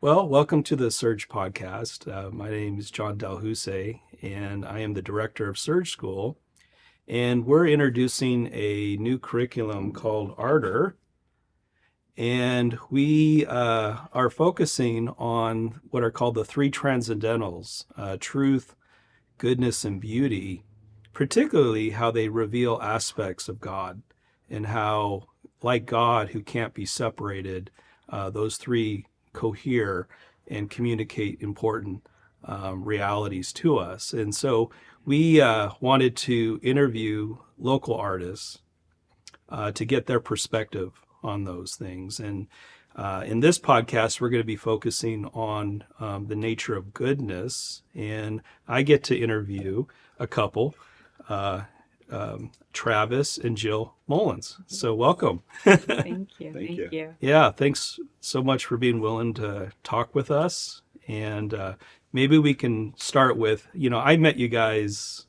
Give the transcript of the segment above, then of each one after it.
Well, welcome to the Surge podcast. My name is John DelHousaye, and I am the director of Surge School. And we're introducing a new curriculum called Ardor. And we are focusing on what are called the three transcendentals, truth, goodness, and beauty, particularly how they reveal aspects of God and how, like God, who can't be separated, those three cohere and communicate important realities to us. And so we wanted to interview local artists to get their perspective on those things. And in this podcast, we're going to be focusing on the nature of goodness. And I get to interview a couple, Travis and Jyll Mullins. So welcome. Thank you. Thank you. Yeah, thanks so much for being willing to talk with us. And maybe we can start with, I met you guys,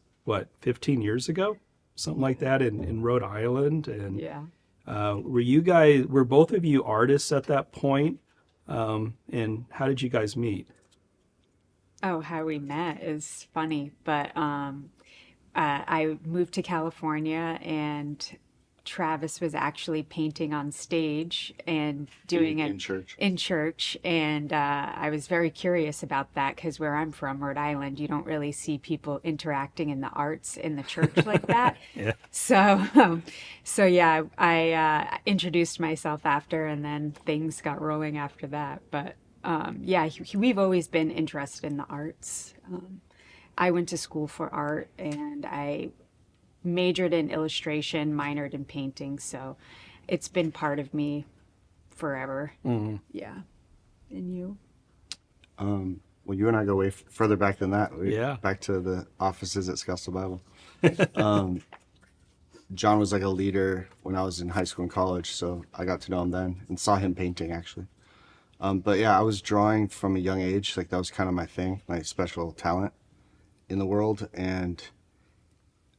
15 years ago? Something like that in Rhode Island. And Yeah. were both of you artists at that point? And how did you guys meet? Oh, how we met is funny, but I moved to California and Travis was actually painting on stage and doing it in church. And I was very curious about that because where I'm from, Rhode Island, you don't really see people interacting in the arts in the church like that. Yeah. So yeah, I introduced myself after, and then things got rolling after that. But yeah, we've always been interested in the arts. I went to school for art and I majored in illustration, minored in painting. So it's been part of me forever. Mm-hmm. Yeah. And you? Well, you and I go way further back than that. Yeah. Back to the offices at Scottsdale Bible. John was like a leader when I was in high school and college, so I got to know him then and saw him painting actually. But yeah, I was drawing from a young age. Like that was kind of my thing, my special talent in the world. And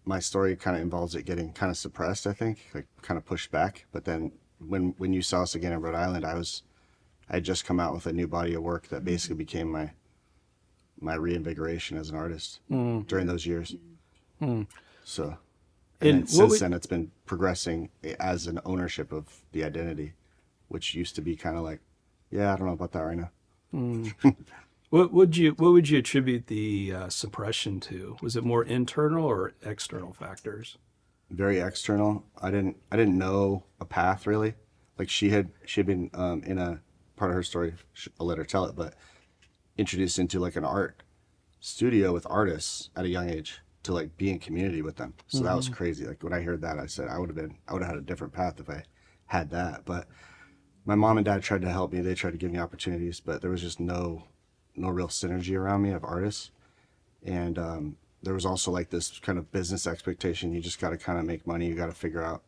my story kind of involves it getting kind of suppressed, I think, like kind of pushed back. But then when you saw us again in Rhode Island, I had just come out with a new body of work that basically became my reinvigoration as an artist during those years. So, and since then it's been progressing as an ownership of the identity, which used to be kind of like, yeah, I don't know about that right now. What would you attribute the suppression to? Was it more internal or external factors? Very external. I didn't know a path really. Like she had been in a part of her story. I'll let her tell it, but introduced into like an art studio with artists at a young age to like be in community with them. So that was crazy. Like when I heard that, I said I would have had a different path if I had that. But my mom and dad tried to help me. They tried to give me opportunities, but there was just no real synergy around me of artists. And there was also like this kind of business expectation. You just got to kind of make money. You got to figure out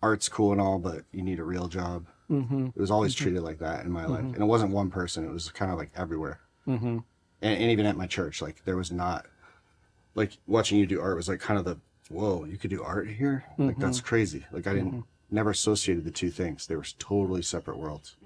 art's cool and all, but you need a real job. Mm-hmm. It was always treated like that in my life. And it wasn't one person. It was kind of like everywhere. Mm-hmm. And even at my church, like there was not, like watching you do art was like kind of the, whoa, you could do art here? Like that's crazy. Like I never associated the two things. They were totally separate worlds.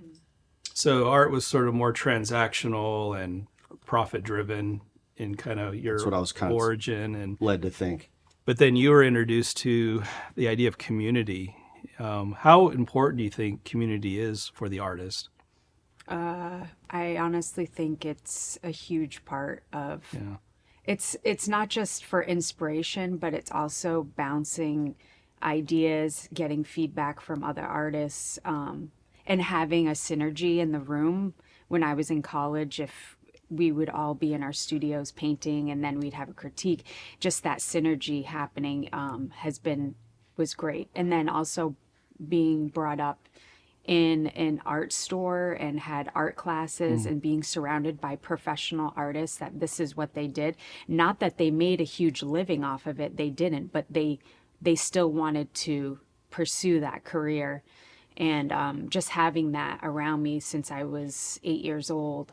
So art was sort of more transactional and profit-driven in kind of your That's what I was kind origin, and led to think. But then you were introduced to the idea of community. How important do you think community is for the artist? I honestly think it's a huge part of. Yeah. It's not just for inspiration, but it's also bouncing ideas, getting feedback from other artists. And having a synergy in the room. When I was in college, if we would all be in our studios painting and then we'd have a critique, just that synergy happening was great. And then also being brought up in an art store and had art classes and being surrounded by professional artists, that this is what they did. Not that they made a huge living off of it, they didn't, but they still wanted to pursue that career. And just having that around me since I was 8 years old,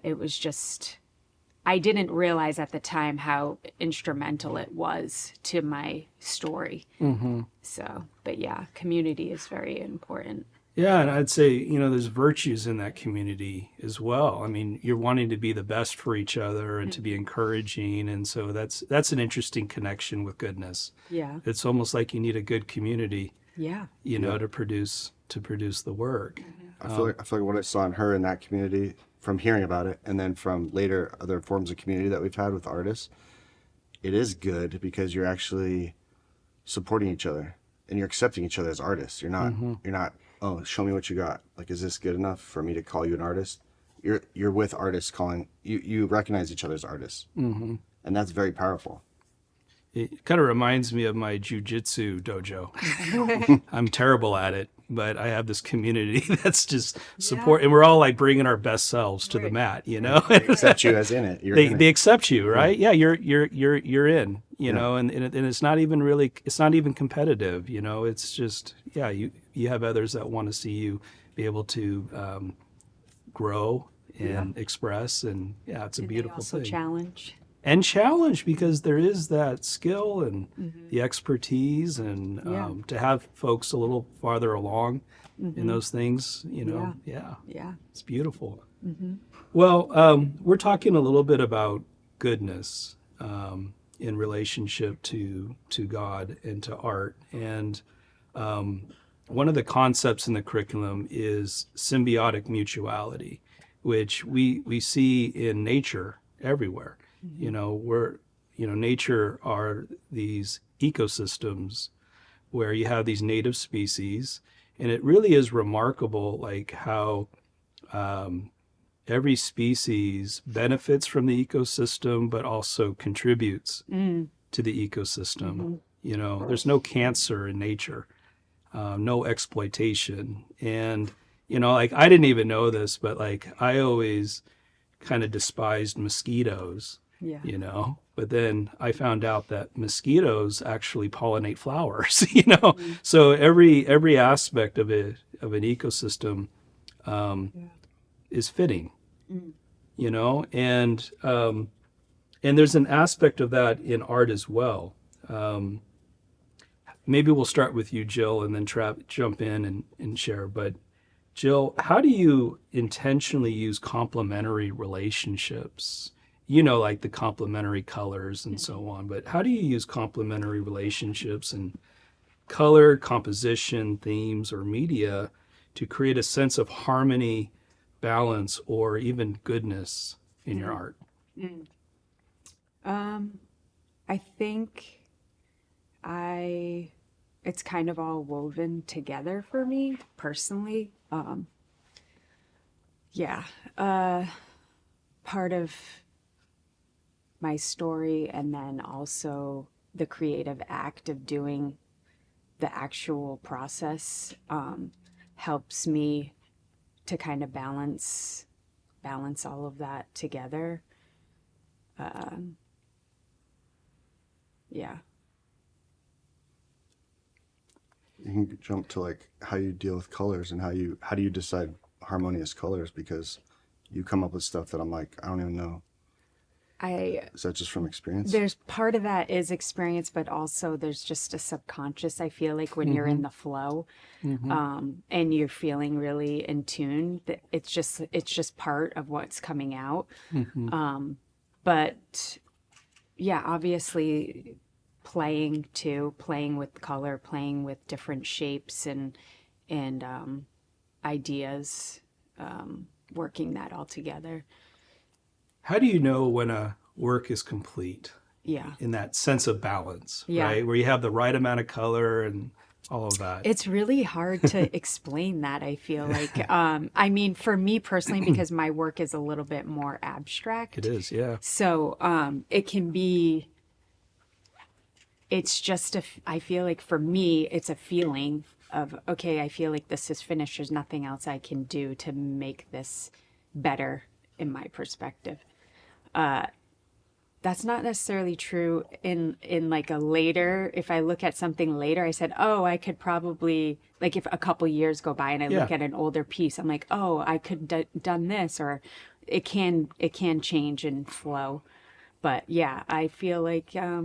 it was just, I didn't realize at the time how instrumental it was to my story. So, but yeah, community is very important. Yeah, and I'd say, there's virtues in that community as well. I mean, you're wanting to be the best for each other and to be encouraging, and so that's an interesting connection with goodness. Yeah. It's almost like you need a good community, Yeah. to produce the work. I feel like what I saw in her in that community, from hearing about it, and then from later other forms of community that we've had with artists, it is good because you're actually supporting each other and you're accepting each other as artists. You're not, oh, show me what you got. Like, is this good enough for me to call you an artist? You're with artists calling you recognize each other as artists. And that's very powerful. It kind of reminds me of my jujitsu dojo. I'm terrible at it, but I have this community that's just support, and we're all like bringing our best selves to the Right. mat, They accept you as in it. You're in they it. accept you, right? Yeah, you're in, and it's not even really, it's not even competitive, it's just, yeah, you have others that want to see you be able to grow and express, and yeah, it's a And they beautiful also thing. challenge. Because there is that skill and the expertise, and Yeah. to have folks a little farther along in those things, Yeah. it's beautiful. Well, we're talking a little bit about goodness in relationship to God and to art, and one of the concepts in the curriculum is symbiotic mutuality, which we see in nature everywhere. Nature are these ecosystems where you have these native species, and it really is remarkable, like how every species benefits from the ecosystem, but also contributes to the ecosystem. There's no cancer in nature, no exploitation, and like I didn't even know this, but like I always kind of despised mosquitoes. Yeah. But then I found out that mosquitoes actually pollinate flowers, So every aspect of an ecosystem is fitting, and there's an aspect of that in art as well. Maybe we'll start with you, Jyll, and then jump in and share. But Jyll, how do you intentionally use complementary relationships? Like the complementary colors and so on, but how do you use complementary relationships and color, composition, themes, or media to create a sense of harmony, balance, or even goodness in your art? I think it's kind of all woven together for me personally. Part of my story, and then also the creative act of doing the actual process helps me to kind of balance all of that together. Yeah. You can jump to like how you deal with colors and how do you decide harmonious colors, because you come up with stuff that I'm like, I don't even know. Is that just from experience? There's part of that is experience, but also there's just a subconscious, I feel like, when you're in the flow, and you're feeling really in tune, that it's just part of what's coming out. But yeah, obviously playing with color, playing with different shapes and ideas, working that all together. How do you know when a work is complete? Yeah. In that sense of balance, Yeah. right? Where you have the right amount of color and all of that. It's really hard to explain that, I feel like. I mean, for me personally, because my work is a little bit more abstract. It is, yeah. So it can be, it's just, I feel like for me, it's a feeling of, okay, I feel like this is finished. There's nothing else I can do to make this better in my perspective. That's not necessarily true in like a later, if I look at something later, I said, oh, I could probably, like if a couple years go by and I look at an older piece, I'm like, oh, I could done this, or it can change and flow. But yeah, I feel like, I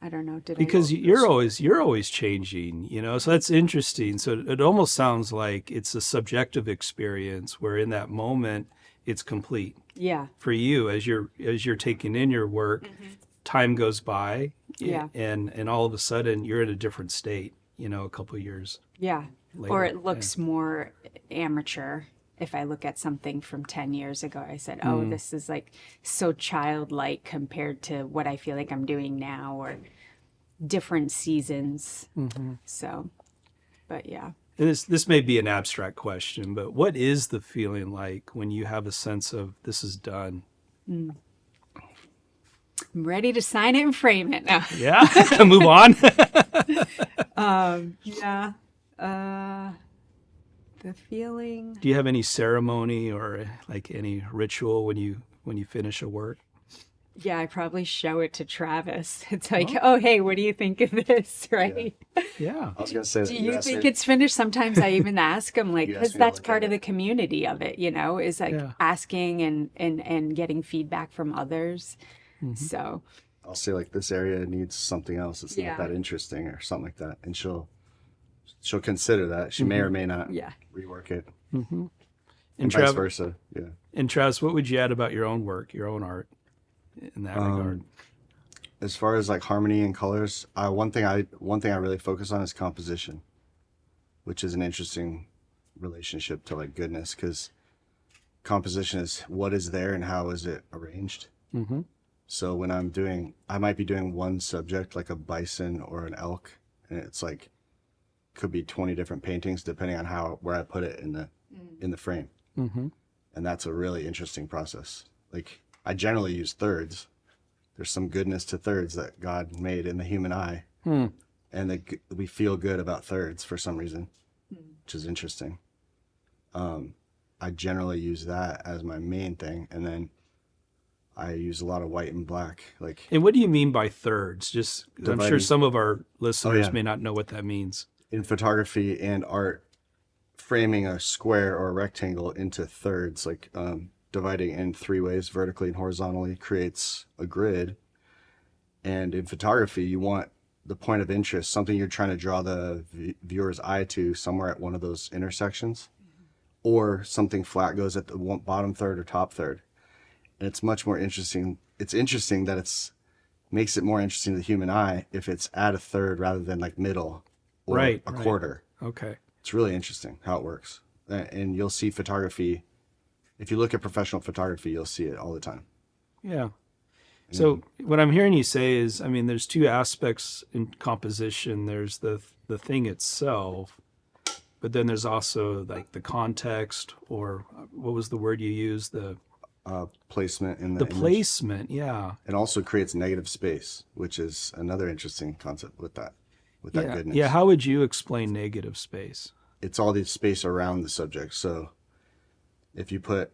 I don't know. Because you're always changing, you know, so that's interesting. So it almost sounds like it's a subjective experience where in that moment it's complete. Yeah. For you as you're taking in your work, time goes by, Yeah. and all of a sudden you're in a different state, you know, a couple of years Yeah. later. Or it looks more amateur. If I look at something from 10 years ago, I said, oh, this is like so childlike compared to what I feel like I'm doing now, or different seasons. So, but yeah. And this may be an abstract question, but what is the feeling like when you have a sense of this is done? I'm ready to sign it and frame it now. Yeah, move on. Yeah. The feeling. Do you have any ceremony or like any ritual when you finish a work? Yeah, I probably show it to Travis. It's like, oh, hey, what do you think of this? Right? Yeah. I was gonna say, Do you think it's finished? Sometimes I even ask him, like, You because asked me to that's look part at of the community of it, you know, is like Yeah. asking and getting feedback from others. So, I'll say like this area needs something else. It's Yeah. not that interesting or something like that, and she'll consider that. She may or may not yeah. rework it, And and vice Travis, versa. Yeah. and Travis, what would you add about your own work, your own art, in that regard? As far as like harmony and colors, one thing I really focus on is composition, which is an interesting relationship to like goodness, because composition is what is there and how is it arranged. So when I might be doing one subject like a bison or an elk, and it's like could be 20 different paintings depending on where I put it in the frame. And that's a really interesting process. Like I generally use thirds. There's some goodness to thirds that God made in the human eye, and we feel good about thirds for some reason, which is interesting. I generally use that as my main thing, and then I use a lot of white and black. Like, And what do you mean by thirds? Just, I'm sure Dividing. some of our listeners yeah. may not know what that means. in photography and art, framing a square or a rectangle into thirds, like dividing in three ways, vertically and horizontally, creates a grid. And in photography, you want the point of interest, something you're trying to draw the viewer's eye to somewhere at one of those intersections, or something flat goes at the bottom third or top third. And it's much more interesting. It's interesting that makes it more interesting to the human eye if it's at a third rather than like middle or Right, a right. quarter. Okay. It's really interesting how it works. And you'll see photography. If you look at professional photography, you'll see it all the time. Yeah. So what I'm hearing you say is, I mean, there's two aspects in composition. There's the thing itself, but then there's also like the context, or what was the word you used? The Placement in the image. placement. Yeah. It also creates negative space, which is another interesting concept with that Yeah. goodness. Yeah. How would you explain negative space? It's all the space around the subject. So if you put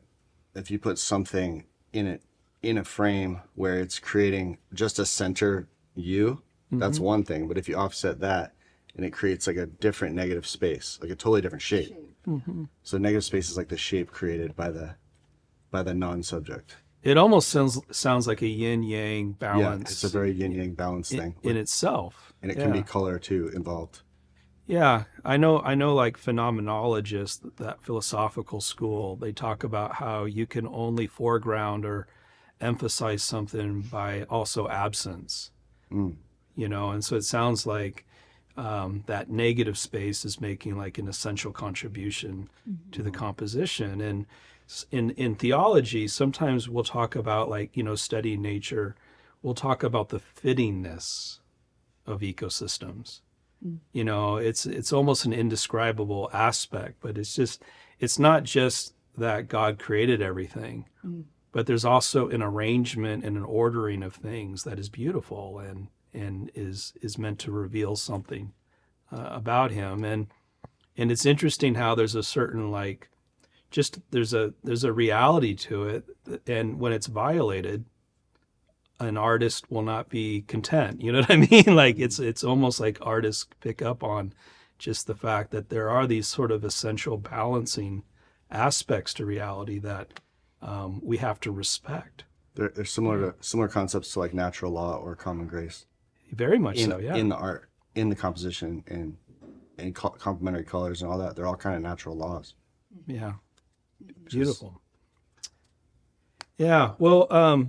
something in a frame where it's creating just a center U, that's one thing. But if you offset that, and it creates like a different negative space, like a totally different shape. So negative space is like the shape created by the non-subject. It almost sounds like a yin yang balance. Yeah, it's a very yin yang balance thing, in itself. and it can be color too involved. Yeah, I know like phenomenologists, that philosophical school, they talk about how you can only foreground or emphasize something by also absence. You know, and so it sounds like that negative space is making like an essential contribution to the composition. And in theology, sometimes we'll talk about, like, you know, studying nature, we'll talk about the fittingness of ecosystems. You know, it's almost an indescribable aspect, but it's not just that God created everything, but there's also an arrangement and an ordering of things that is beautiful and is meant to reveal something about him. And it's interesting how there's a certain like, just there's a reality to it, and when it's violated, an artist will not be content. You know what I mean? Like it's almost like artists pick up on just the fact that there are these sort of essential balancing aspects to reality that we have to respect. They're similar concepts to like natural law or common grace. Very much in so, yeah. in the art, in the composition, and complementary colors and all that. They're all kind of natural laws. Yeah. Beautiful. Yeah. Well,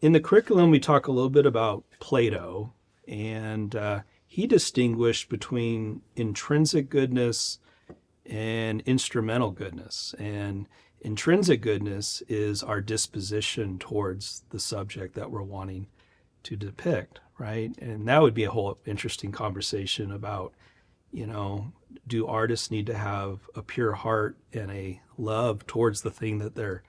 in the curriculum, we talk a little bit about Plato, and he distinguished between intrinsic goodness and instrumental goodness. And intrinsic goodness is our disposition towards the subject that we're wanting to depict, right? And that would be a whole interesting conversation about, do artists need to have a pure heart and a love towards the thing that they're,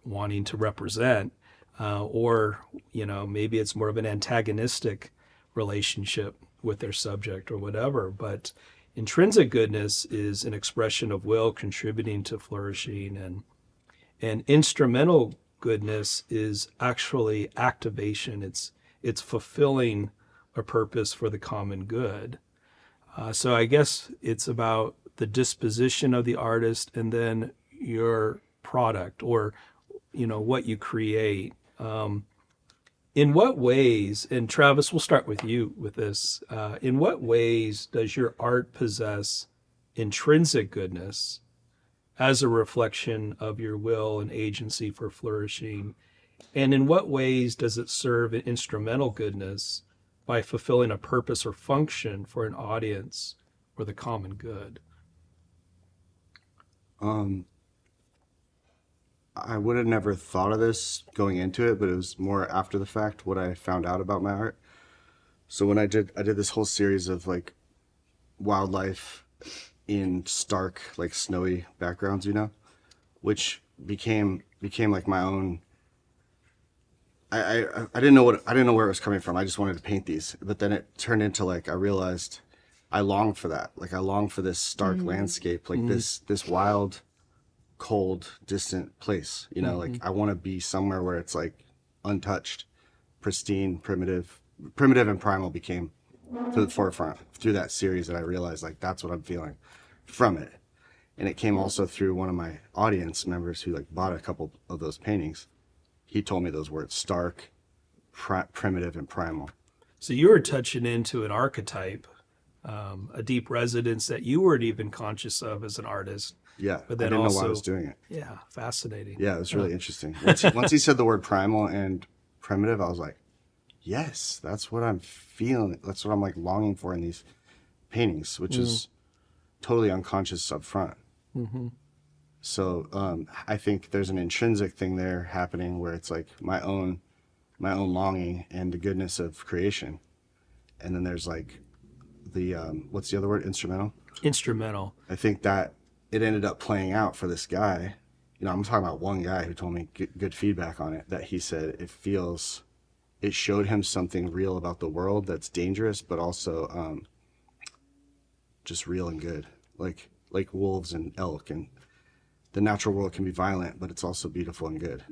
wanting to represent, or maybe it's more of an antagonistic relationship with their subject or whatever. But intrinsic goodness is an expression of will contributing to flourishing, and instrumental goodness is actually activation. It's fulfilling a purpose for the common good. So I guess it's about the disposition of the artist and then your product, or what you create. In what ways, and Travis, we'll start with you with this, in what ways does your art possess intrinsic goodness as a reflection of your will and agency for flourishing? And in what ways does it serve an instrumental goodness by fulfilling a purpose or function for an audience or the common good? I would have never thought of this going into it, but it was more after the fact what I found out about my art. So when I did this whole series of like wildlife in stark, like snowy backgrounds, which became like my own. I didn't know where it was coming from. I just wanted to paint these, but then it turned into like I realized I longed for that. Like I longed for this stark landscape, like this wild, cold, distant place. Like I want to be somewhere where it's like untouched, pristine, primitive and primal became to the forefront through that series. That I realized like that's what I'm feeling from it, and it came also through one of my audience members who like bought a couple of those paintings. He told me those words: stark, primitive, and primal. So you were touching into an archetype, a deep resonance that you weren't even conscious of as an artist. Yeah, but then I didn't also, know why I was doing it. Yeah, fascinating. Yeah, it was really interesting. Once he said the word primal and primitive, I was like, yes, that's what I'm feeling. That's what I'm like longing for in these paintings, which is totally unconscious up front. Mm-hmm. So I think there's an intrinsic thing there happening where it's like my own longing and the goodness of creation, and then there's like the what's the other word? Instrumental. I think that it ended up playing out for this guy. I'm talking about one guy who told me good feedback on it, that he said it showed him something real about the world that's dangerous, but also just real and good, like wolves and elk, and the natural world can be violent, but it's also beautiful and good.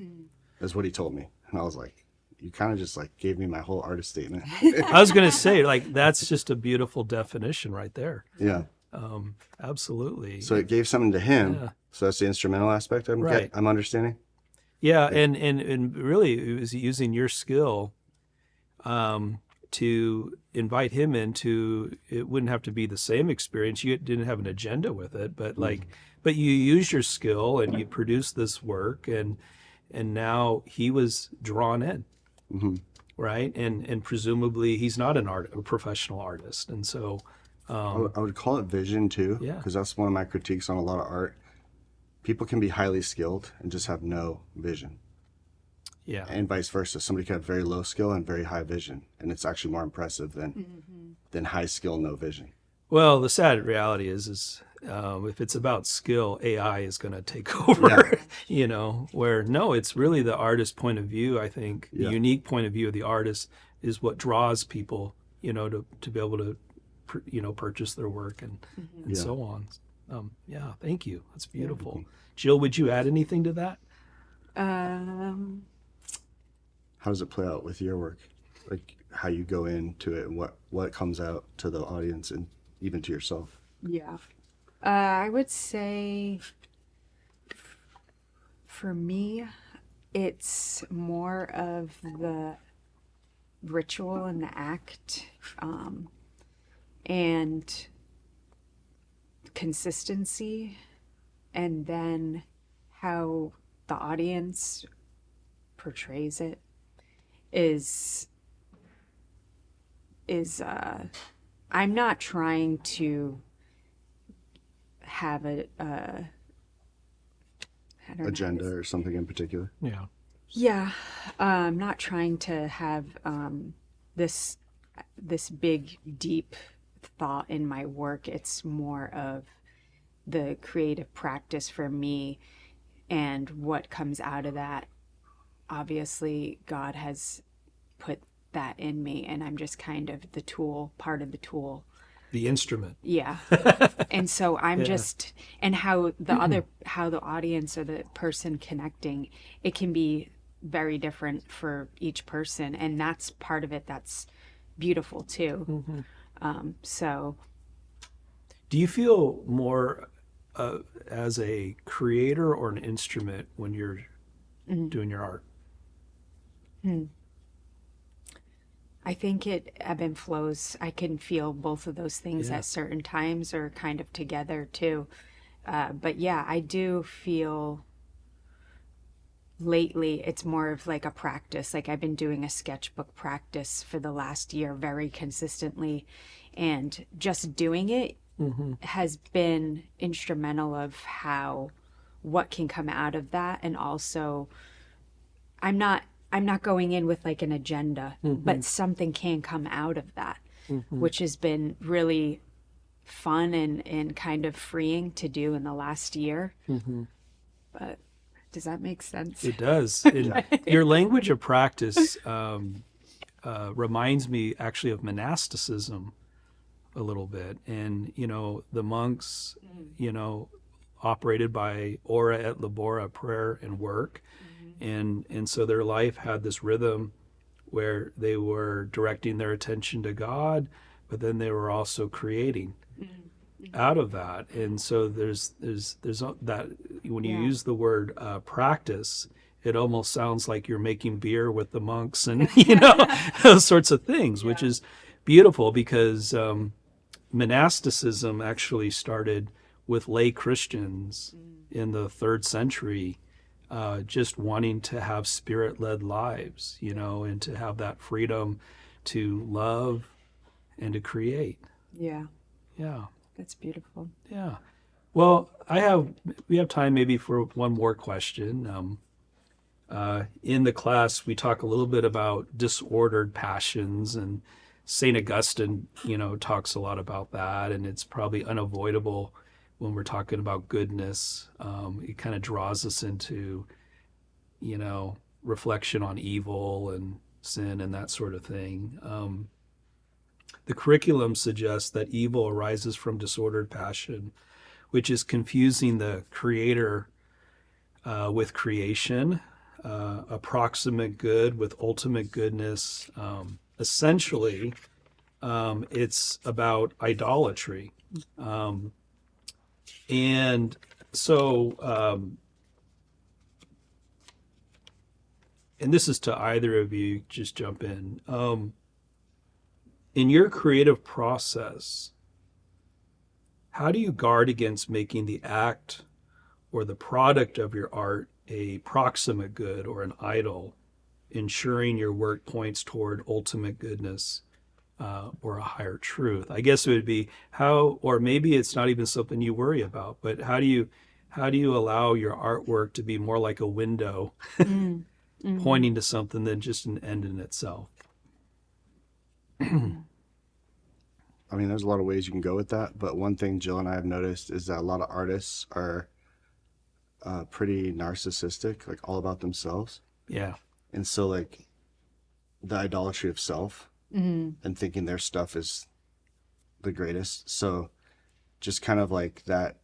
That's what he told me. And I was like, you kind of just like gave me my whole artist statement. I was going to say, like, that's just a beautiful definition right there. Yeah. Absolutely. So it gave something to him. Yeah. So that's the instrumental aspect I'm understanding. Yeah. And really it was using your skill, to invite him into, it wouldn't have to be the same experience. You didn't have an agenda with it, but but you used your skill and you produced this work, and now he was drawn in, right? And presumably he's not a professional artist, and so I would call it vision too, because that's one of my critiques on a lot of art. People can be highly skilled and just have no vision. Yeah, and vice versa. Somebody can have very low skill and very high vision, and it's actually more impressive than high skill, no vision. Well, the sad reality is if it's about skill, AI is going to take over. Where no, it's really the artist's point of view. I think the unique point of view of the artist is what draws people, to be able to, purchase their work and so on. Thank you. That's beautiful. Yeah. Jyll, would you add anything to that? How does it play out with your work? Like how you go into it and what comes out to the audience and even to yourself? Yeah. I would say for me, it's more of ritual and the act, and consistency, and then how the audience portrays it is I'm not trying to have a I don't know how to Agenda or something in particular. Yeah. Yeah, I'm not trying to have this big deep thought in my work. It's more of the creative practice for me and what comes out of that. Obviously, God has put that in me, and I'm just kind of the tool, part of the tool. The instrument. Yeah. And so I'm just, and how the audience or the person connecting, it can be very different for each person. And that's part of it that's beautiful too. So. Do you feel more as a creator or an instrument when you're doing your art? I think it ebb and flows. I can feel both of those things at certain times or kind of together too. But yeah, I do feel lately it's more of like a practice. Like I've been doing a sketchbook practice for the last year very consistently, and just doing it has been instrumental of what can come out of that. And also I'm not going in with like an agenda, but something can come out of that, which has been really fun and kind of freeing to do in the last year. But does that make sense? It does. Your language of practice reminds me actually of monasticism a little bit. And, the monks, operated by ora et labora, prayer and work. And so their life had this rhythm where they were directing their attention to God, but then they were also creating out of that. And so there's that when you use the word practice, it almost sounds like you're making beer with the monks and those sorts of things, which is beautiful because monasticism actually started with lay Christians in the 3rd century. Just wanting to have spirit-led lives, and to have that freedom to love and to create. Yeah. Yeah. That's beautiful. Yeah. Well, we have time maybe for one more question. In the class, we talk a little bit about disordered passions, and St. Augustine, talks a lot about that, and it's probably unavoidable when we're talking about goodness. It kind of draws us into, reflection on evil and sin and that sort of thing. The curriculum suggests that evil arises from disordered passion, which is confusing the creator with creation, approximate good with ultimate goodness. Essentially, it's about idolatry. And so, and this is to either of you, just jump in. In your creative process, how do you guard against making the act or the product of your art a proximate good or an idol, ensuring your work points toward ultimate goodness or a higher truth? I guess it would be how, or maybe it's not even something you worry about, but how do you allow your artwork to be more like a window pointing to something than just an end in itself? I mean, there's a lot of ways you can go with that, but one thing Jyll and I have noticed is that a lot of artists are pretty narcissistic, like all about themselves. Yeah. And so like the idolatry of self and thinking their stuff is the greatest. So just kind of like that,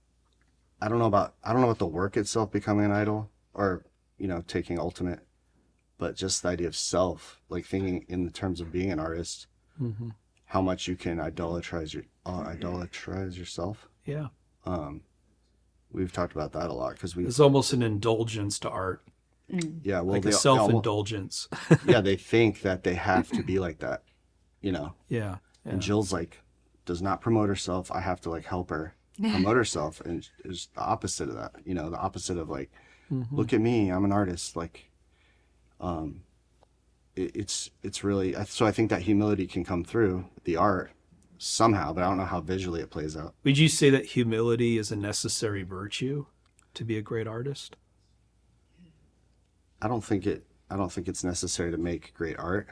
I don't know about the work itself becoming an idol or, taking ultimate, but just the idea of self, like thinking in the terms of being an artist, how much you can idolatrize yourself. Yeah. We've talked about that a lot because it's almost an indulgence to art. Yeah, well, like they a almost, self-indulgence. yeah, they think that they have to be like that, Yeah. Yeah. And Jill's like, does not promote herself. I have to like help her promote herself, and it's the opposite of that. The opposite of like, look at me, I'm an artist. Like, it's really, so I think that humility can come through the art somehow, but I don't know how visually it plays out. Would you say that humility is a necessary virtue to be a great artist? I don't think it's necessary to make great art,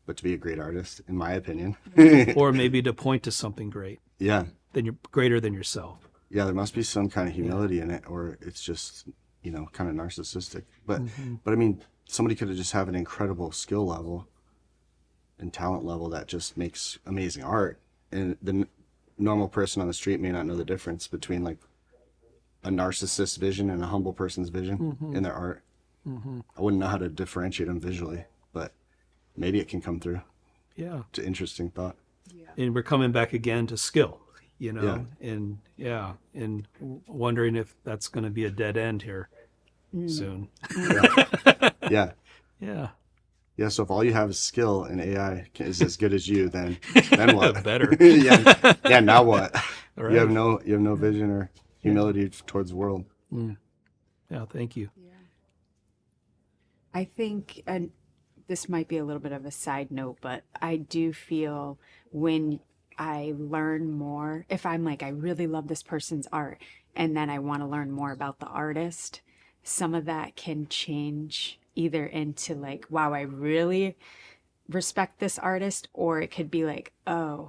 but to be a great artist, in my opinion. Or maybe to point to something great. Yeah. Then you're greater than yourself. Yeah, there must be some kind of humility in it, or it's just, kind of narcissistic. But I mean, somebody could just have an incredible skill level and talent level that just makes amazing art, and the normal person on the street may not know the difference between like a narcissist's vision and a humble person's vision in their art. I wouldn't know how to differentiate them visually, but maybe it can come through. Yeah. It's an interesting thought. And we're coming back again to skill, and wondering if that's going to be a dead end here soon. Yeah. Yeah. Yeah, so if all you have is skill and AI is as good as you, then what? Better. Yeah, now what? Right. You have no vision or humility towards the world. Yeah, thank you. I think, and this might be a little bit of a side note, but I do feel when I learn more, if I'm like, I really love this person's art, and then I want to learn more about the artist, some of that can change either into like, wow, I really respect this artist, or it could be like, I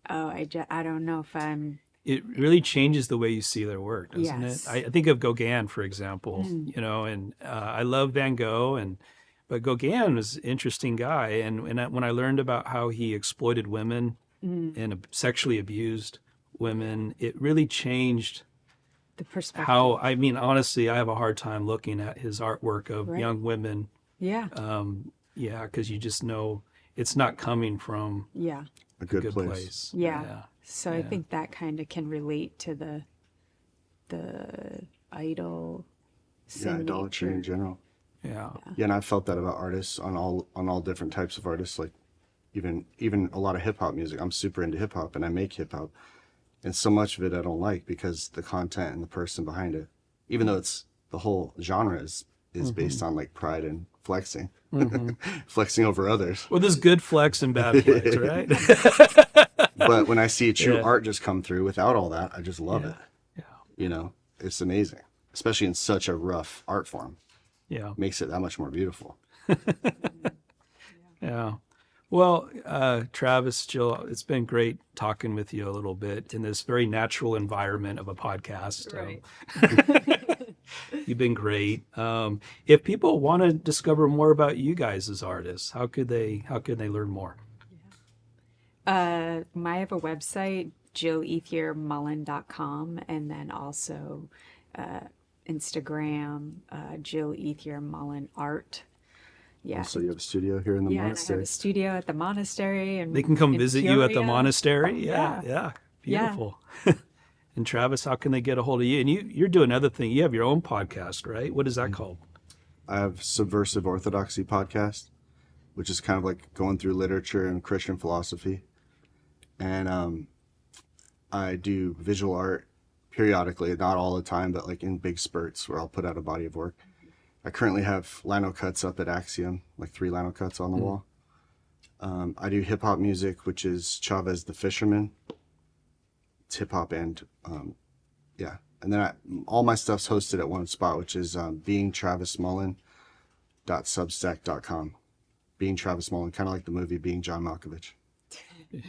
don't know if I'm. It really changes the way you see their work, doesn't Yes. it? I think of Gauguin, for example, and I love Van Gogh, but Gauguin was an interesting guy. And when I learned about how he exploited women and sexually abused women, it really changed The perspective. honestly, I have a hard time looking at his artwork of young women. Yeah. Because you just know it's not coming from Yeah. A a good good place. place. Yeah. So I Yeah. think that kind of can relate to the idol. Yeah, idolatry in general. Yeah. Yeah, and I've felt that about artists on all different types of artists, like even a lot of hip hop music. I'm super into hip hop and I make hip hop. And so much of it I don't like because the content and the person behind it, even though it's the whole genre is based on like pride and flexing, flexing over others. Well, there's good flex and bad flex, right? But when I see true art just come through without all that, I just love it. Yeah. It's amazing, especially in such a rough art form. Yeah. Makes it that much more beautiful. Yeah. Well, Travis, Jyll, it's been great talking with you a little bit in this very natural environment of a podcast. Right. You've been great. If people want to discover more about you guys as artists, how could they learn more? I have a website, JyllEthier-Mullen.com, and then also Instagram, Jyll Ethier-Mullen Art. Yeah. So you have a studio here in the And I have monastery. a studio at the monastery. And They can come in visit you at the Peoria. monastery. Yeah. Yeah. Beautiful. And Travis, how can they get a hold of you? And you're doing another thing. You have your own podcast, right? What is that called? I have Subversive Orthodoxy podcast, which is kind of like going through literature and Christian philosophy. And I do visual art periodically, not all the time, but like in big spurts where I'll put out a body of work. I currently have lino cuts up at Axiom, like 3 lino cuts on the wall. I do hip hop music, which is Chavez the Fisherman. It's hip hop and yeah. And then all my stuff's hosted at one spot, which is beingtravismullen.substack.com. Being Travis Mullen, kind of like the movie Being John Malkovich.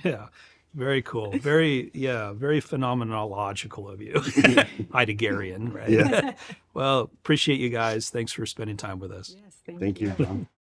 Yeah. Very cool. Very phenomenological of you. Heideggerian, right? Yeah. Well, appreciate you guys. Thanks for spending time with us. Yes, Thank you, John.